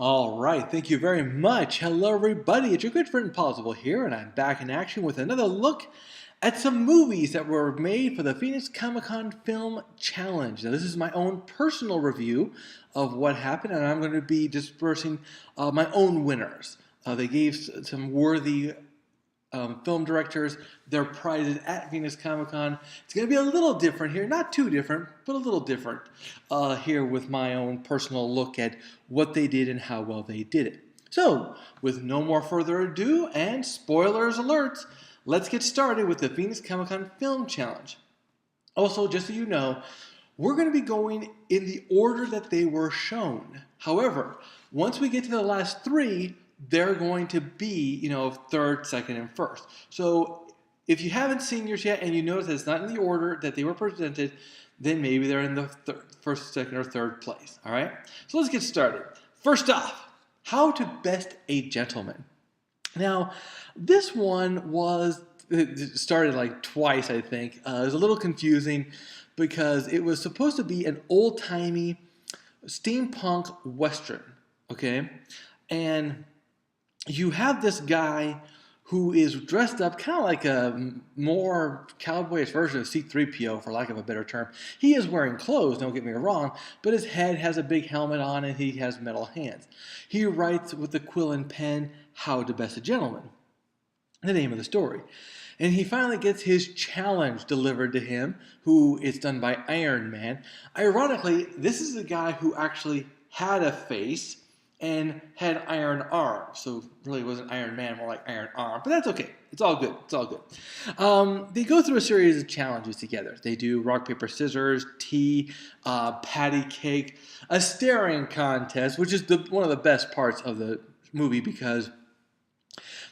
All right, thank you very much. Hello, everybody. It's your good friend Pozzible here, and I'm back in action with another look at some movies that were made for the Phoenix Comicon Film Challenge. Now, this is my own personal review of what happened, and I'm going to be dispersing my own winners. They gave some worthy film directors their prizes at Phoenix Comic Con. It's going to be a little different here, not too different, but a little different here with my own personal look at what they did and how well they did it. So, with no more further ado, and spoilers alerts, let's get started with the Phoenix Comic Con Film Challenge. Also, just so you know, we're going to be going in the order that they were shown. However, once we get to the last three, they're going to be, third, second, and first. So if you haven't seen yours yet and you notice that it's not in the order that they were presented, then maybe they're in the first, second, or third place. All right? So let's get started. First off, how to best a gentleman. Now, this one started like twice, I think. It was a little confusing because it was supposed to be an old-timey steampunk western, okay? And you have this guy who is dressed up kind of like a more cowboyish version of C-3PO, for lack of a better term. He is wearing clothes, don't get me wrong, but his head has a big helmet on and he has metal hands. He writes with a quill and pen, How to Best a Gentleman, the name of the story. And he finally gets his challenge delivered to him, who is done by Iron Man. Ironically, this is a guy who actually had a face and had iron arms. So really it wasn't Iron Man, more like Iron Arm. But that's okay. It's all good. It's all good. They go through a series of challenges together. They do rock, paper, scissors, tea, patty cake, a staring contest, which is one of the best parts of the movie because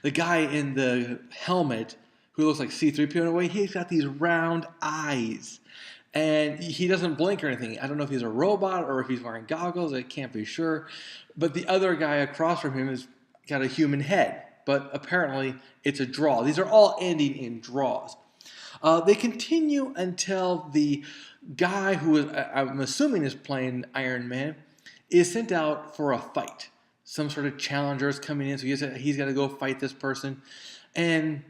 the guy in the helmet, who looks like C-3PO in a way, he's got these round eyes. And he doesn't blink or anything. I don't know if he's a robot or if he's wearing goggles. I can't be sure. But the other guy across from him has got a human head. But apparently it's a draw. These are all ending in draws. They continue until the guy who I'm assuming is playing Iron Man is sent out for a fight. Some sort of challenger is coming in, so he's got to go fight this person. And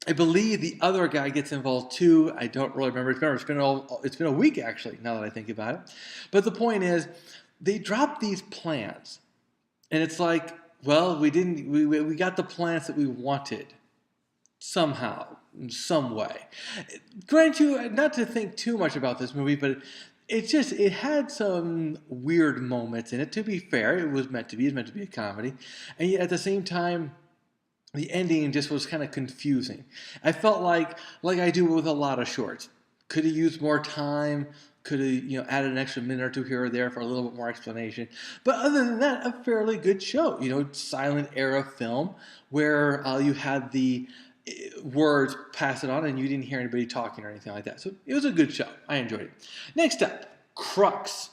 I believe the other guy gets involved too. I don't really remember. It's been a week actually, now that I think about it. But the point is, they drop these plans, and it's like, well, we got the plans that we wanted somehow, in some way. Grant you, not to think too much about this movie, but it had some weird moments in it. To be fair, it was meant to be a comedy, and yet at the same time, the ending just was kind of confusing. I felt like I do with a lot of shorts. Could have used more time. Could have added an extra minute or two here or there for a little bit more explanation. But other than that, a fairly good show. Silent era film where you had the words pass it on and you didn't hear anybody talking or anything like that. So it was a good show. I enjoyed it. Next up, Crux.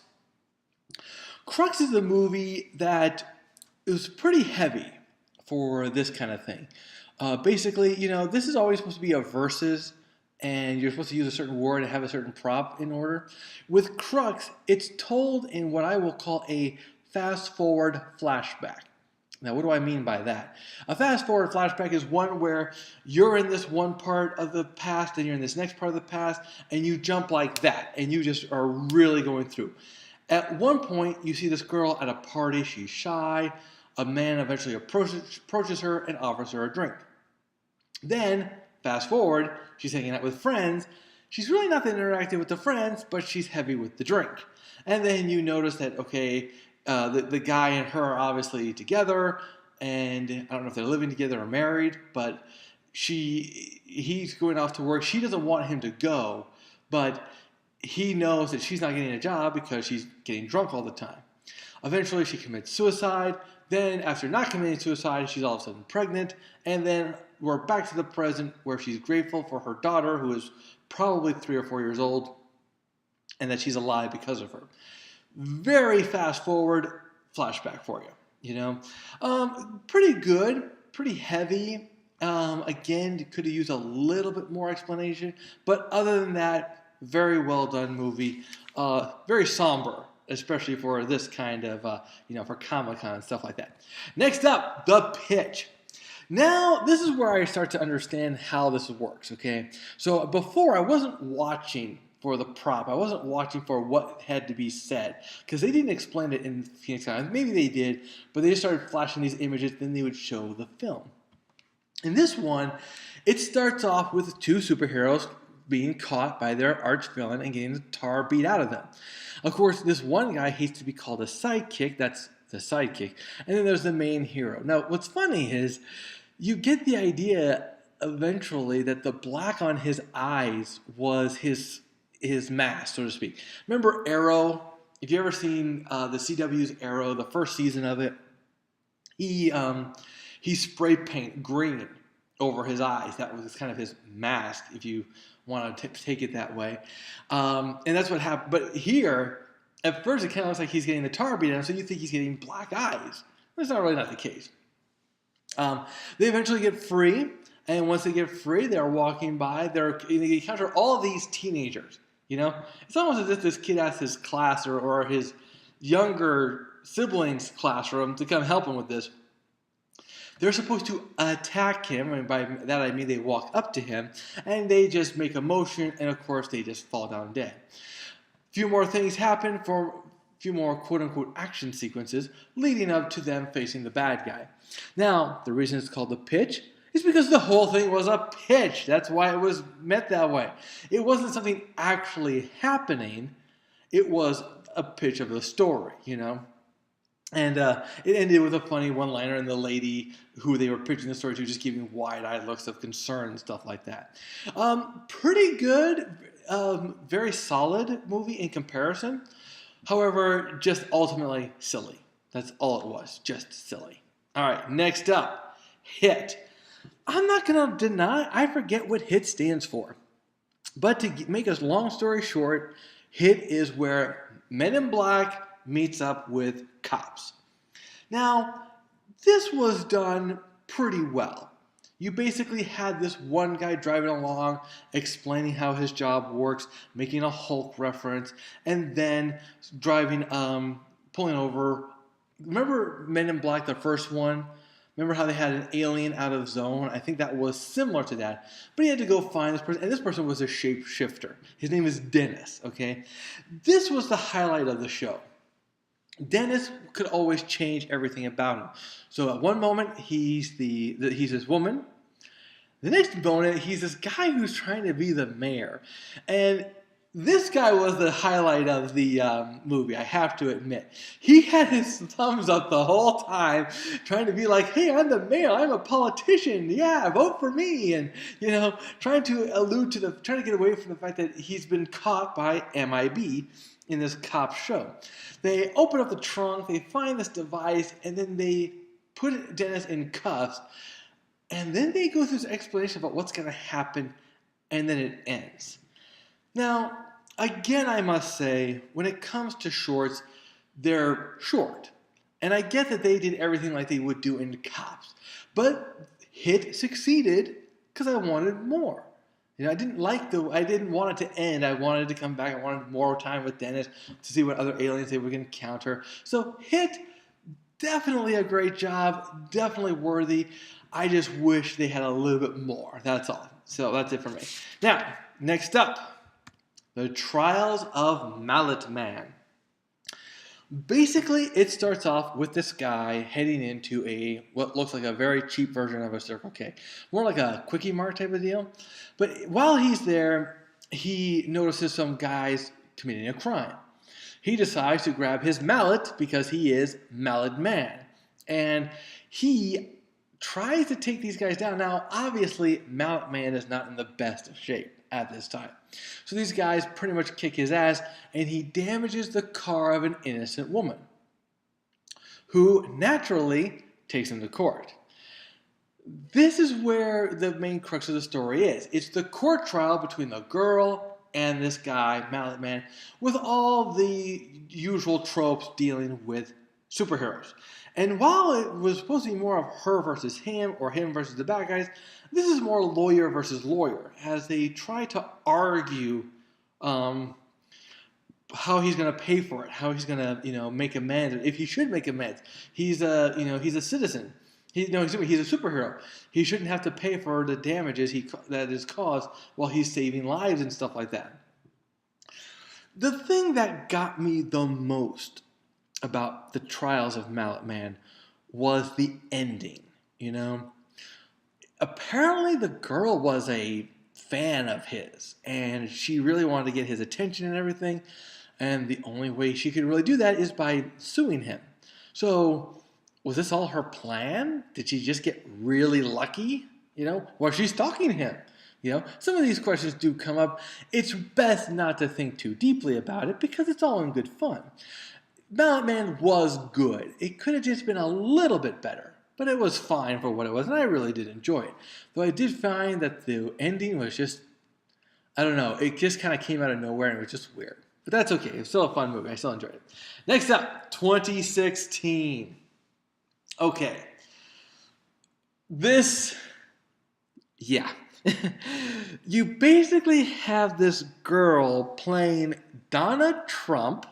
Crux is a movie that it was pretty heavy for this kind of thing. Basically, this is always supposed to be a versus, and you're supposed to use a certain word and have a certain prop in order. With Crux, it's told in what I will call a fast-forward flashback. Now, what do I mean by that? A fast-forward flashback is one where you're in this one part of the past and you're in this next part of the past, and you jump like that, and you just are really going through. At one point, you see this girl at a party. She's shy. A man eventually approaches her and offers her a drink. Then, fast forward, she's hanging out with friends. She's really not that interactive with the friends, but she's heavy with the drink. And then you notice that, okay, the guy and her are obviously together, and I don't know if they're living together or married, but he's going off to work. She doesn't want him to go, but he knows that she's not getting a job because she's getting drunk all the time. Eventually, she commits suicide. Then, after not committing suicide, she's all of a sudden pregnant. And then we're back to the present where she's grateful for her daughter, who is probably 3 or 4 years old, and that she's alive because of her. Very fast forward flashback for you, Pretty good, pretty heavy. Again, you could have used a little bit more explanation. But other than that, very well done movie. Very somber. especially for this kind of, for Comic-Con and stuff like that. Next up, the pitch. Now, this is where I start to understand how this works, okay? So before, I wasn't watching for the prop. I wasn't watching for what had to be said because they didn't explain it in Phoenix Comicon. Maybe they did, but they just started flashing these images, then they would show the film. In this one, it starts off with two superheroes being caught by their arch villain and getting the tar beat out of them. Of course, this one guy hates to be called a sidekick. That's the sidekick. And then there's the main hero. Now, what's funny is you get the idea eventually that the black on his eyes was his mask, so to speak. Remember Arrow? If you ever seen the CW's Arrow, the first season of it, he spray paint green over his eyes. That was kind of his mask, if you want to take it that way. And that's what happened. But here, at first, it kind of looks like he's getting the tar beat out of him, so you think he's getting black eyes. That's not the case. They eventually get free, and once they get free, they're walking by. They encounter all of these teenagers. It's almost as if this kid has his class or his younger siblings' classroom to come help him with this. They're supposed to attack him, and by that I mean they walk up to him, and they just make a motion, and of course they just fall down dead. A few more things happen for a few more quote-unquote action sequences leading up to them facing the bad guy. Now, the reason it's called the pitch is because the whole thing was a pitch. That's why it was meant that way. It wasn't something actually happening. It was a pitch of the story, And it ended with a funny one-liner, and the lady who they were pitching the story to just giving wide-eyed looks of concern and stuff like that. Pretty good, very solid movie in comparison. However, just ultimately silly. That's all it was, just silly. All right, next up, HIT. I'm not going to deny I forget what HIT stands for. But to make a long story short, HIT is where Men in Black meets up with cops. Now, this was done pretty well. You basically had this one guy driving along, explaining how his job works, making a Hulk reference, and then driving, pulling over. Remember Men in Black, the first one? Remember how they had an alien out of zone? I think that was similar to that. But he had to go find this person, and this person was a shapeshifter. His name is Dennis, okay? This was the highlight of the show. Dennis could always change everything about him. So at one moment, he's this woman. The next moment, he's this guy who's trying to be the mayor. And this guy was the highlight of the movie, I have to admit. He had his thumbs up the whole time, trying to be like, hey, I'm the mayor, I'm a politician, yeah, vote for me. And, trying to get away from the fact that he's been caught by MIB in this cop show. They open up the trunk, they find this device, and then they put Dennis in cuffs. And then they go through this explanation about what's going to happen, and then it ends. Now, again, I must say, when it comes to shorts, they're short. And I get that they did everything like they would do in Cops. But HIT succeeded because I wanted more. I didn't want it to end. I wanted to come back. I wanted more time with Dennis to see what other aliens they were going to encounter. So HIT, definitely a great job. Definitely worthy. I just wish they had a little bit more. That's all. So that's it for me. Now, next up, The Trials of Mallet Man. Basically, it starts off with this guy heading into what looks like a very cheap version of a Circle K. More like a Quickie Mart type of deal. But while he's there, he notices some guys committing a crime. He decides to grab his mallet because he is Mallet Man. And he tries to take these guys down. Now, obviously, Mallet Man is not in the best of shape at this time. So these guys pretty much kick his ass, and he damages the car of an innocent woman, who naturally takes him to court. This is where the main crux of the story is. It's the court trial between the girl and this guy, Mallet Man, with all the usual tropes dealing with superheroes. And while it was supposed to be more of her versus him, or him versus the bad guys, this is more lawyer versus lawyer, as they try to argue how he's going to pay for it, how he's going to, make amends, if he should make amends. He's he's a citizen. He's a superhero. He shouldn't have to pay for the damages that is caused while he's saving lives and stuff like that. The thing that got me the most about the Trials of Mallet Man was the ending. Apparently the girl was a fan of his, and she really wanted to get his attention and everything. And the only way she could really do that is by suing him. So, was this all her plan? Did she just get really lucky? Was she stalking him? Some of these questions do come up. It's best not to think too deeply about it because it's all in good fun. Mallet Man was good. It could have just been a little bit better, but it was fine for what it was, and I really did enjoy it. Though I did find that the ending was just, I don't know, it just kind of came out of nowhere and it was just weird. But that's okay. It was still a fun movie. I still enjoyed it. Next up, 2016. Okay. You basically have this girl playing Donna Trump,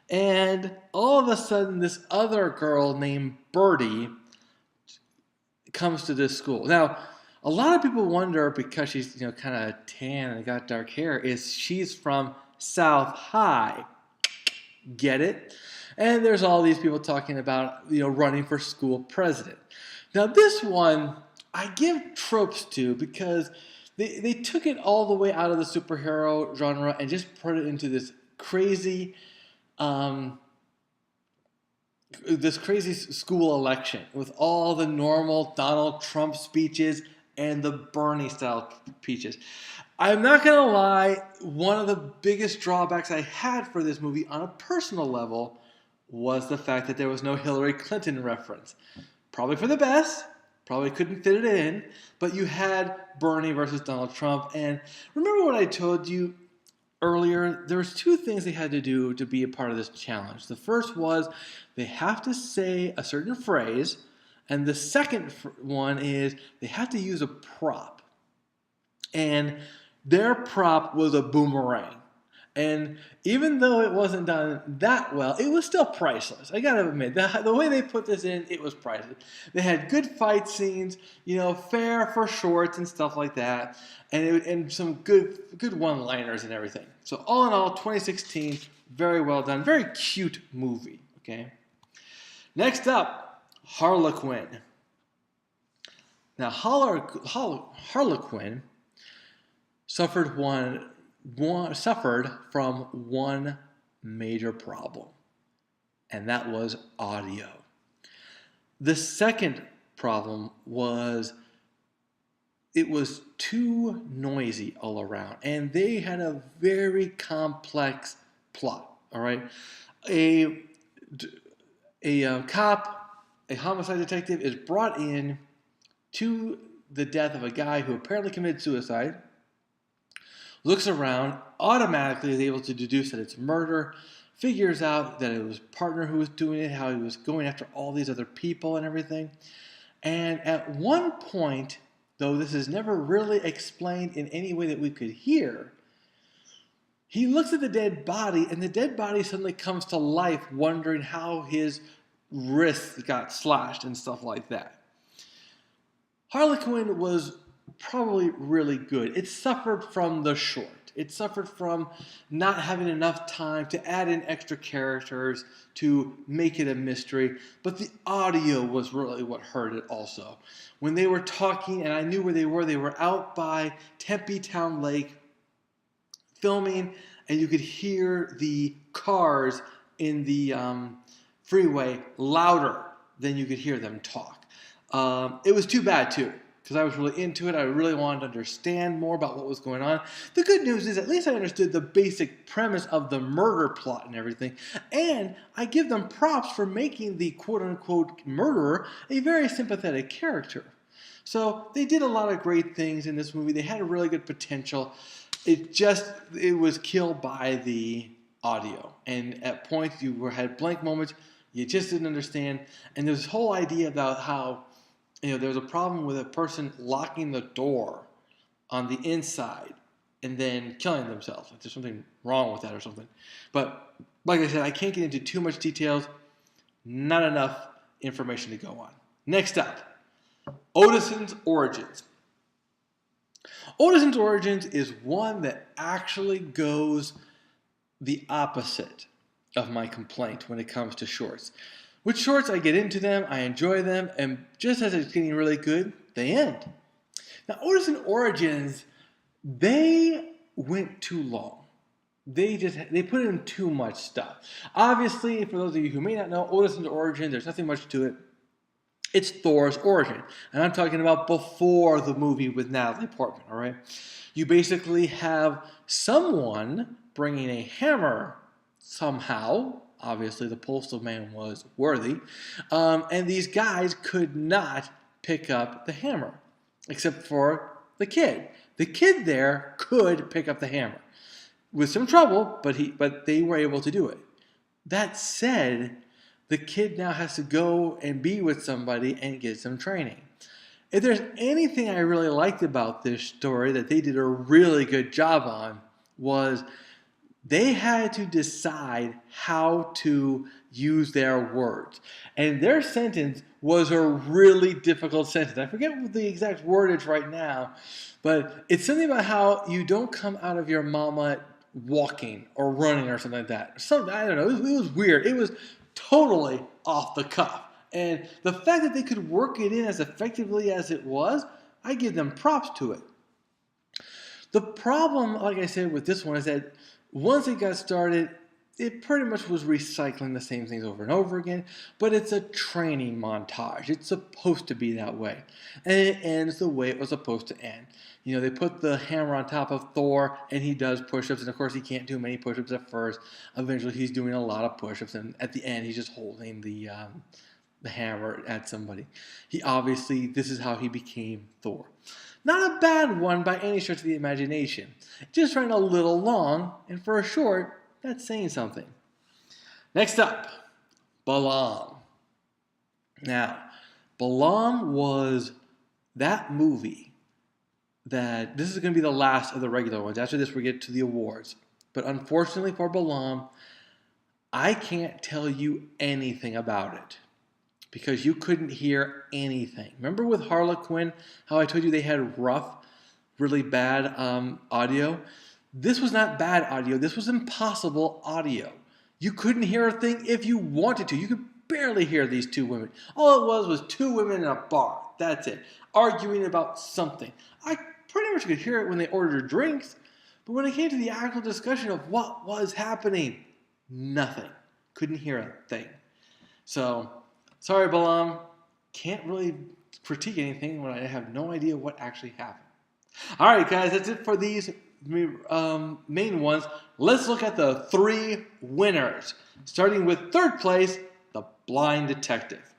and all of a sudden this other girl named Birdie comes to this school. Now, a lot of people wonder, because she's kind of tan and got dark hair, is she's from South High. Get it? And there's all these people talking about running for school president. Now this one I give tropes to because they took it all the way out of the superhero genre and just put it into this crazy school election with all the normal Donald Trump speeches and the Bernie style speeches. I'm not going to lie, one of the biggest drawbacks I had for this movie on a personal level was the fact that there was no Hillary Clinton reference. Probably for the best, probably couldn't fit it in, but you had Bernie versus Donald Trump. And remember what I told you earlier? There was two things they had to do to be a part of this challenge. The first was they have to say a certain phrase, and the second one is they have to use a prop. And their prop was a boomerang. And even though it wasn't done that well, it was still priceless. I gotta admit, the way they put this in, it was priceless. They had good fight scenes, fair for shorts and stuff like that, and some good one-liners and everything. So all in all, 2016, very well done, very cute movie. Okay. Next up, Harlequin. Now Harlequin suffered from one major problem, and that was audio. The second problem was it was too noisy all around, and they had a very complex plot. All right, a cop, a homicide detective, is brought in to the death of a guy who apparently committed suicide. Looks around, automatically is able to deduce that it's murder, figures out that it was his partner who was doing it, how he was going after all these other people and everything. And at one point, though this is never really explained in any way that we could hear, he looks at the dead body, and the dead body suddenly comes to life, wondering how his wrist got slashed and stuff like that. Harlequin was probably really good. It suffered from the short. It suffered from not having enough time to add in extra characters to make it a mystery, but the audio was really what hurt it also. When they were talking, and I knew where they were out by Tempe Town Lake filming, and you could hear the cars in the freeway louder than you could hear them talk. It was too bad too, because I was really into it. I really wanted to understand more about what was going on. The good news is at least I understood the basic premise of the murder plot and everything, and I give them props for making the quote-unquote murderer a very sympathetic character. So they did a lot of great things in this movie. They had a really good potential. It was killed by the audio, and at points you had blank moments. You just didn't understand, and there's this whole idea about how there was a problem with a person locking the door on the inside, and then killing themselves. Like there's something wrong with that or something. But like I said, I can't get into too much details. Not enough information to go on. Next up, Otison's Origins. Otison's Origins is one that actually goes the opposite of my complaint when it comes to shorts. With shorts, I get into them, I enjoy them, and just as it's getting really good, they end. Now, Otison's Origins, they went too long. They put in too much stuff. Obviously, for those of you who may not know, Otison's Origin, there's nothing much to it. It's Thor's origin. And I'm talking about before the movie with Natalie Portman, all right? You basically have someone bringing a hammer somehow. Obviously, the postal man was worthy. And these guys could not pick up the hammer, except for the kid. The kid there could pick up the hammer. With some trouble, but they were able to do it. That said, the kid now has to go and be with somebody and get some training. If there's anything I really liked about this story that they did a really good job on, was they had to decide how to use their words. And their sentence was a really difficult sentence. I forget what the exact wordage right now, but it's something about how you don't come out of your mama walking or running or something like that. I don't know. It was weird. It was totally off the cuff. And the fact that they could work it in as effectively as it was, I give them props to it. The problem, like I said, with this one is that once it got started, it pretty much was recycling the same things over and over again, but it's a training montage. It's supposed to be that way. And it ends the way it was supposed to end. You know, they put the hammer on top of Thor, and he does push-ups, and of course he can't do many push-ups at first. Eventually he's doing a lot of push-ups, and at the end he's just holding the hammer at somebody. This is how he became Thor. Not a bad one by any stretch of the imagination. Just ran a little long, and for a short, that's saying something. Next up, Balaam. Now, Balaam was that movie that this is going to be the last of the regular ones. After this, we get to the awards. But unfortunately for Balaam, I can't tell you anything about it because you couldn't hear anything. Remember with Harlequin, how I told you they had rough, really bad audio? This was not bad audio. This was impossible audio. You couldn't hear a thing if you wanted to. You could barely hear these two women. All it was two women in a bar. That's it. Arguing about something. I pretty much could hear it when they ordered drinks, but when it came to the actual discussion of what was happening, nothing. Couldn't hear a thing. So, sorry, Balaam. Can't really critique anything when I have no idea what actually happened. All right, guys, that's it for these main ones. Let's look at the three winners. Starting with third place, The Blind Detective.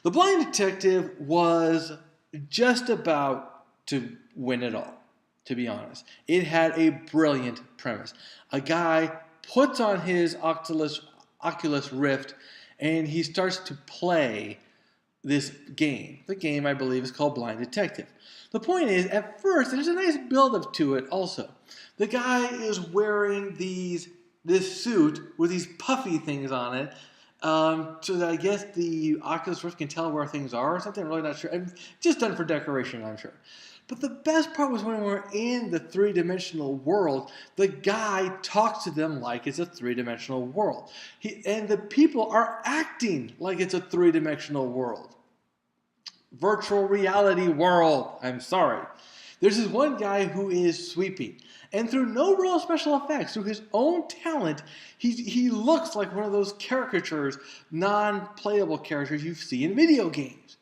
The Blind Detective was just about to win it all, to be honest. It had a brilliant premise. A guy puts on his Oculus Rift and he starts to play this game. The game, I believe, is called Blind Detective. The point is, at first, there's a nice build-up to it also. The guy is wearing this suit with these puffy things on it, so that I guess the Oculus Rift can tell where things are or something. I'm really not sure. Just done for decoration, I'm sure. But the best part was when we're in the three-dimensional world, the guy talks to them like it's a three-dimensional world. And the people are acting like it's a three-dimensional world. Virtual reality world. I'm sorry. There's this one guy who is sweeping. And through no real special effects, through his own talent, he looks like one of those caricatures, non-playable characters you see in video games.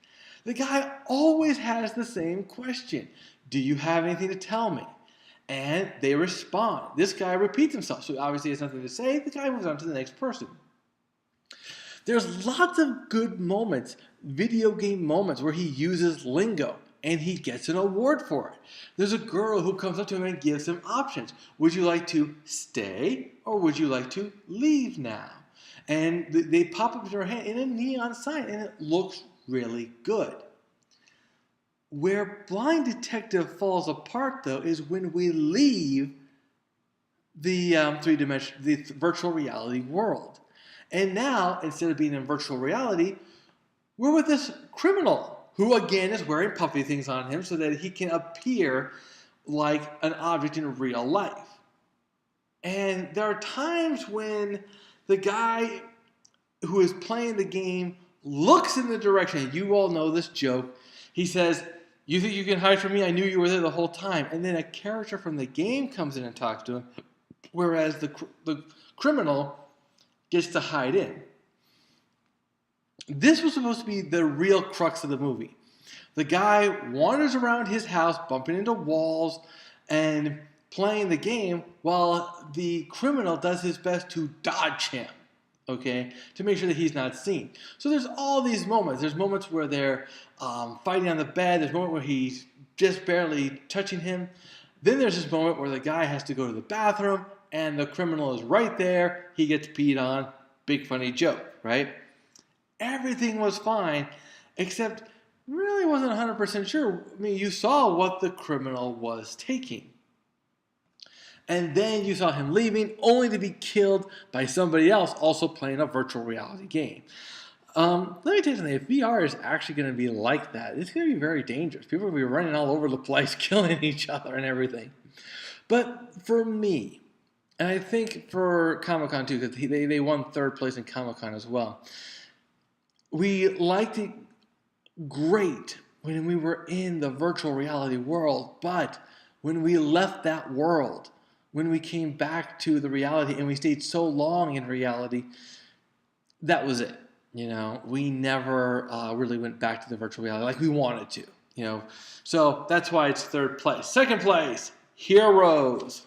The guy always has the same question. Do you have anything to tell me? And they respond. This guy repeats himself, so obviously he has nothing to say. The guy moves on to the next person. There's lots of good moments, video game moments, where he uses lingo. And he gets an award for it. There's a girl who comes up to him and gives him options. Would you like to stay or would you like to leave now? And they pop up in her hand in a neon sign and it looks really good. Where Blind Detective falls apart, though, is when we leave the the virtual reality world. And now, instead of being in virtual reality, we're with this criminal who, again, is wearing puffy things on him so that he can appear like an object in real life. And there are times when the guy who is playing the game looks in the direction. You all know this joke. He says, "You think you can hide from me? I knew you were there the whole time." And then a character from the game comes in and talks to him, whereas the criminal gets to hide in. This was supposed to be the real crux of the movie. The guy wanders around his house, bumping into walls and playing the game, while the criminal does his best to dodge him, okay, to make sure that he's not seen. So there's all these moments. There's moments where they're fighting on the bed. There's a moment where he's just barely touching him. Then there's this moment where the guy has to go to the bathroom, and the criminal is right there. He gets peed on. Big funny joke, right? Everything was fine, except really wasn't 100% sure. I mean, you saw what the criminal was taking. And then you saw him leaving, only to be killed by somebody else also playing a virtual reality game. Let me tell you something. If VR is actually going to be like that, it's going to be very dangerous. People will be running all over the place, killing each other and everything. But for me, and I think for Comic-Con too, because they won 3rd place in Comic-Con as well, we liked it great when we were in the virtual reality world, but when we left that world, when we came back to the reality and we stayed so long in reality, that was it. You know, we never really went back to the virtual reality like we wanted to, you know. So that's why it's 3rd place. 2nd place, Heroes.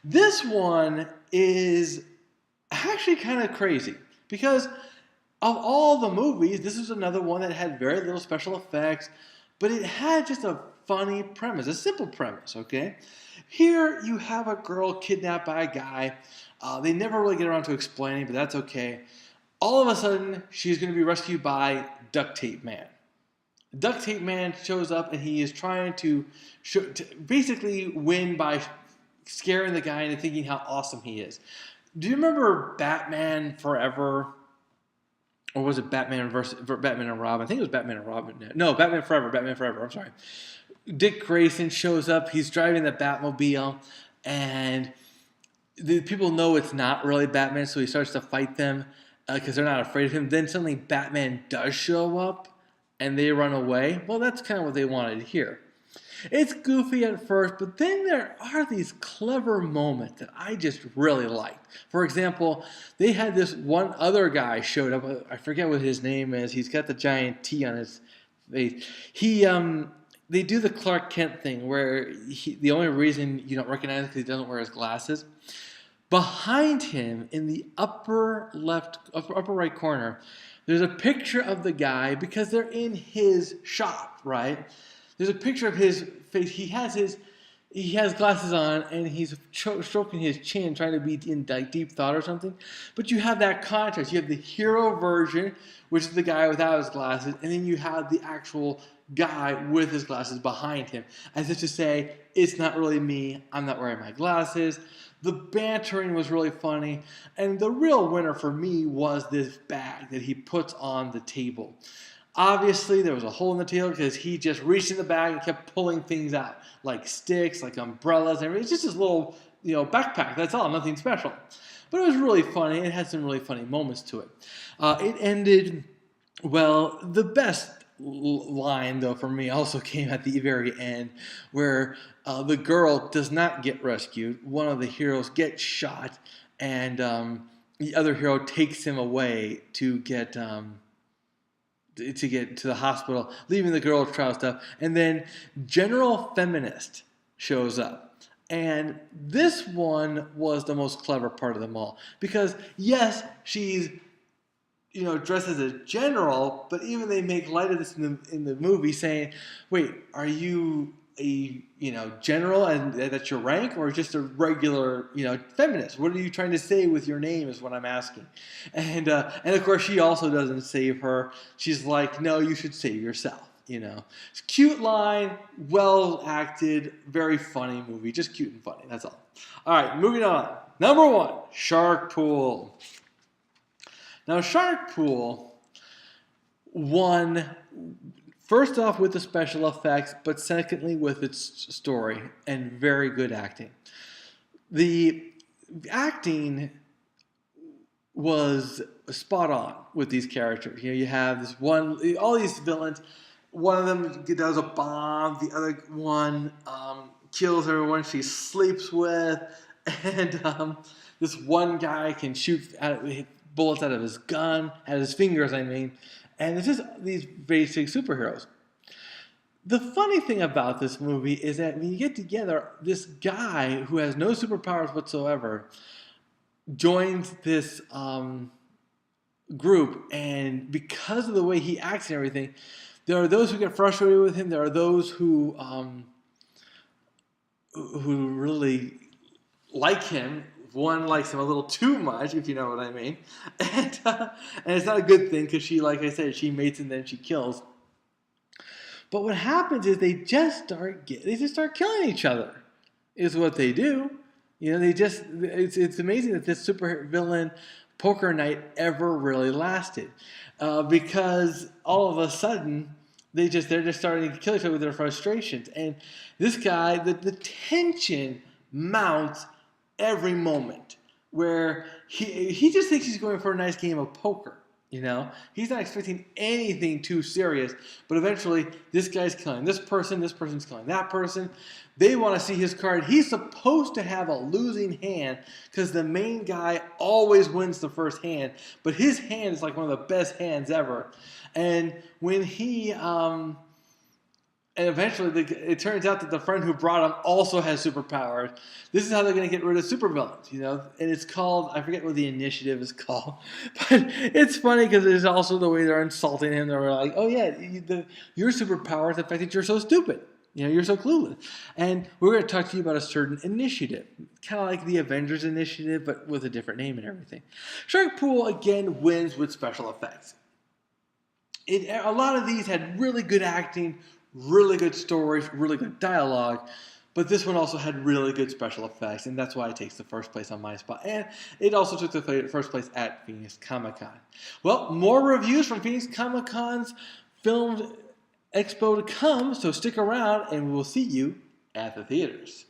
This one is actually kind of crazy because of all the movies, this is another one that had very little special effects, but it had just a funny premise, a simple premise, okay? Here you have a girl kidnapped by a guy. They never really get around to explaining, but that's okay. All of a sudden, she's going to be rescued by Duct Tape Man. Duct Tape Man shows up, and he is trying to basically win by scaring the guy into thinking how awesome he is. Do you remember Batman Forever? Or was it Batman and Robin? I think it was Batman and Robin. No, Batman Forever. I'm sorry. Dick Grayson shows up. He's driving the Batmobile, and the people know it's not really Batman, so he starts to fight them because they're not afraid of him. Then suddenly Batman does show up, and they run away. Well, that's kind of what they wanted to hear. It's goofy at first, but then there are these clever moments that I just really liked. For example, they had this one other guy showed up. I forget what his name is. He's got the giant T on his face. They do the Clark Kent thing where the only reason you don't recognize him is because he doesn't wear his glasses. Behind him, in the upper right corner, there's a picture of the guy because they're in his shop, right? There's a picture of his face. He has glasses on, and he's stroking his chin, trying to be in deep thought or something. But you have that contrast. You have the hero version, which is the guy without his glasses, and then you have the actual guy with his glasses behind him, as if to say, it's not really me. I'm not wearing my glasses. The bantering was really funny, and the real winner for me was this bag that he puts on the table. Obviously, there was a hole in the table because he just reached in the bag and kept pulling things out, like sticks, like umbrellas, and everything. It's just this little, backpack. That's all, nothing special. But it was really funny. It had some really funny moments to it. It ended, well, the best line, though, for me also came at the very end, where the girl does not get rescued. One of the heroes gets shot, and the other hero takes him away to get to the hospital, leaving the girl with trial stuff. And then General Feminist shows up. And this one was the most clever part of them all. Because, yes, she's, dressed as a general, but even they make light of this in the movie, saying, wait, are you a, general and that's your rank, or just a regular, feminist? What are you trying to say with your name is what I'm asking. And of course, she also doesn't save her. She's like, no, you should save yourself. you know. It's a cute line, well acted, very funny movie. Just cute and funny, that's all. All right, moving on. Number 1, Shark Pool. Now, Shark Pool won, first off with the special effects, but secondly with its story and very good acting. The acting was spot on with these characters. You know, you have this one, all these villains. One of them does a bomb. The other one kills everyone she sleeps with, and this one guy can shoot bullets out of his gun, out of his fingers, I mean. And it's just these basic superheroes. The funny thing about this movie is that when you get together, this guy who has no superpowers whatsoever joins this group, and because of the way he acts and everything, there are those who get frustrated with him. There are those who really like him. One likes him a little too much, if you know what I mean, and it's not a good thing because she, like I said, she mates and then she kills. But what happens is they just start killing each other. Is what they do. You know, it's amazing that this super villain poker night ever really lasted, because all of a sudden they're just starting to kill each other with their frustrations. And this guy, the tension mounts every moment, where he just thinks he's going for a nice game of poker. You know, he's not expecting anything too serious, but eventually this guy's killing this person's killing that person. They want to see his card. He's supposed to have a losing hand because the main guy always wins the first hand, but his hand is like one of the best hands ever. And when he and eventually it turns out that the friend who brought him also has superpowers. This is how they're going to get rid of supervillains, you know. And it's called, I forget what the initiative is called, but it's funny because it's also the way they're insulting him. They're like, "Oh yeah, your superpower is the fact that you're so stupid. You know, you're so clueless." And we're going to talk to you about a certain initiative, kind of like the Avengers initiative, but with a different name and everything. Shark Pool again wins with special effects. A lot of these had really good acting, really good stories, really good dialogue, but this one also had really good special effects, and that's why it takes the first place on my spot. And it also took the first place at Phoenix Comicon. Well, more reviews from Phoenix Comicon's Film Expo to come, so stick around, and we'll see you at the theaters.